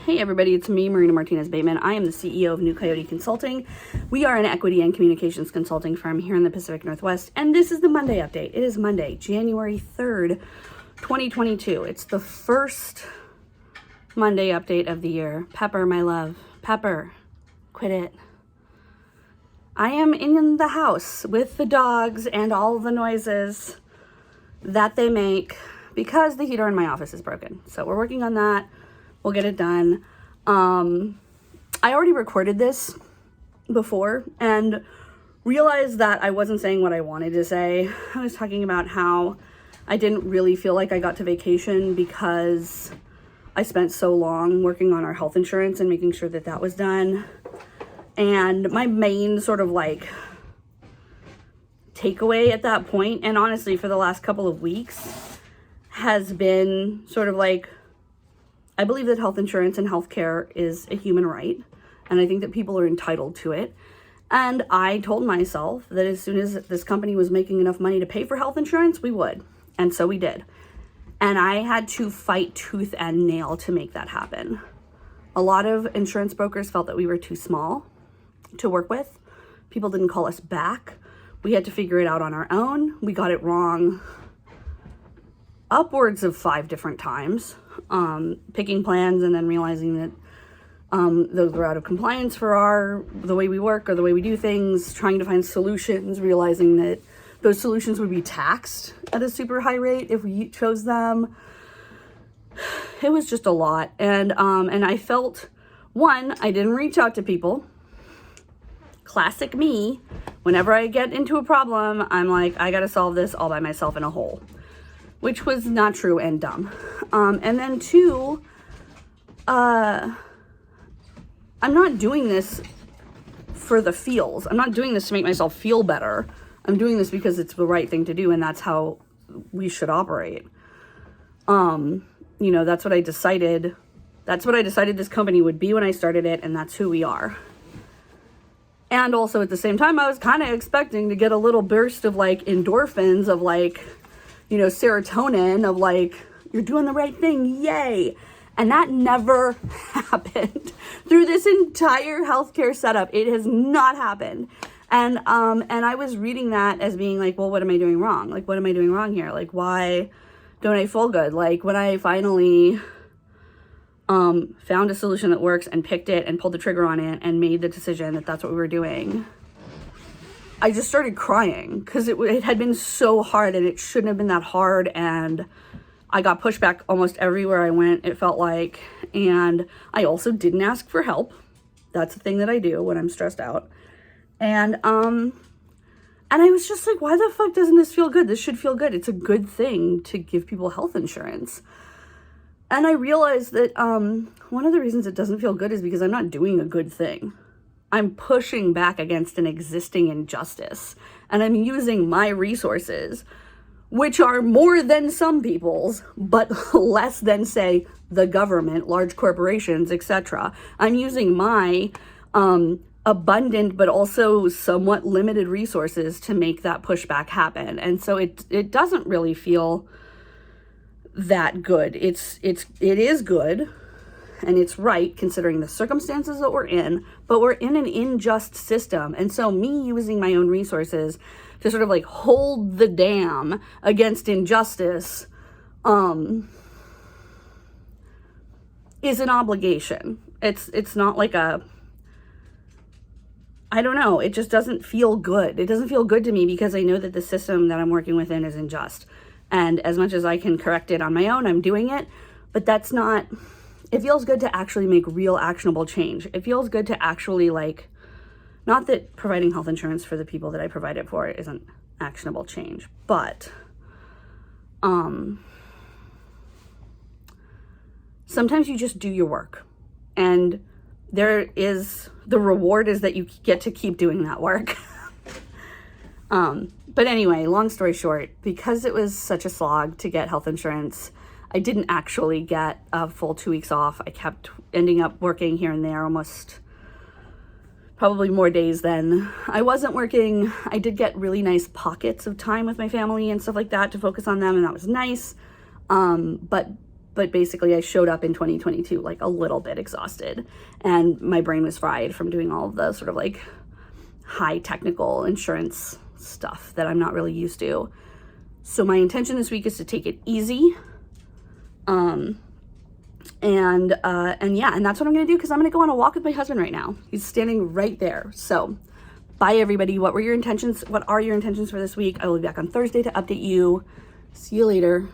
Hey everybody, it's me, Martinez-Bateman. I am the CEO of New Coyote Consulting. We are an equity and communications consulting firm here in the Pacific Northwest, and this is the Monday update. It is Monday, January 3rd, 2022. It's the first Monday update of the year. Pepper, my love. Pepper, quit it. I am in the house with the dogs and all the noises that they make because the heater in my office is broken. So we're working on that. We'll get it done. I already recorded this before and realized that I wasn't saying what I wanted to say. I was talking about how I didn't really feel like I got to vacation because I spent so long working on our health insurance and making sure that that was done. And my main sort of like takeaway at that point, and honestly for the last couple of weeks, has been sort of like, I believe that health insurance and healthcare is a human right, and I think that people are entitled to it. And I told myself that as soon as this company was making enough money to pay for health insurance, we would. And so we did. And I had to fight tooth and nail to make that happen. A lot of insurance brokers felt that we were too small to work with. People didn't call us back. We had to figure it out on our own. We got it wrong upwards of 5 different times. Picking plans and then realizing that those were out of compliance for the way we work or the way we do things, trying to find solutions, realizing that those solutions would be taxed at a super high rate if we chose them. It was just a lot. And I felt, one, I didn't reach out to people. Classic me. Whenever I get into a problem, I'm like, I gotta solve this all by myself in a hole, which was not true and dumb. And then 2, I'm not doing this for the feels. I'm not doing this to make myself feel better. I'm doing this because it's the right thing to do, and that's how we should operate. That's what I decided. That's what I decided this company would be when I started it, and that's who we are. And also at the same time, I was kind of expecting to get a little burst of like endorphins, of like, serotonin, of like, you're doing the right thing, yay. And that never happened through this entire healthcare setup. It has not happened. And I was reading that as being like, well, what am I doing wrong? Like, what am I doing wrong here? Like, why don't I feel good? Like, when I finally found a solution that works and picked it and pulled the trigger on it and made the decision that that's what we were doing, I just started crying because it had been so hard, and it shouldn't have been that hard. And I got pushback almost everywhere I went, it felt like. And I also didn't ask for help. That's the thing that I do when I'm stressed out. And I was just like, why the fuck doesn't this feel good? This should feel good. It's a good thing to give people health insurance. And I realized that one of the reasons it doesn't feel good is because I'm not doing a good thing. I'm pushing back against an existing injustice, and I'm using my resources, which are more than some people's, but less than, say, the government, large corporations, etc. I'm using my abundant but also somewhat limited resources to make that pushback happen. And so it doesn't really feel that good. It is good. And it's right considering the circumstances that we're in, but we're in an unjust system. And so me using my own resources to sort of like hold the dam against injustice is an obligation. It's not like I don't know, it just doesn't feel good. It doesn't feel good to me because I know that the system that I'm working within is unjust. And as much as I can correct it on my own, I'm doing it, but that's not... It feels good to actually make real actionable change. It feels good to actually not that providing health insurance for the people that I provide it for isn't actionable change, but sometimes you just do your work, and the reward is that you get to keep doing that work. But anyway, long story short, because it was such a slog to get health insurance, I didn't actually get a full 2 weeks off. I kept ending up working here and there, almost probably more days than I wasn't working. I did get really nice pockets of time with my family and stuff like that to focus on them, and that was nice. But But basically I showed up in 2022 like a little bit exhausted, and my brain was fried from doing all of the sort of like high technical insurance stuff that I'm not really used to. So my intention this week is to take it easy. And that's what I'm gonna do, because I'm gonna go on a walk with my husband right now. He's standing right there. So bye everybody. What are your intentions for this week? I will be back on Thursday to update you. See you later.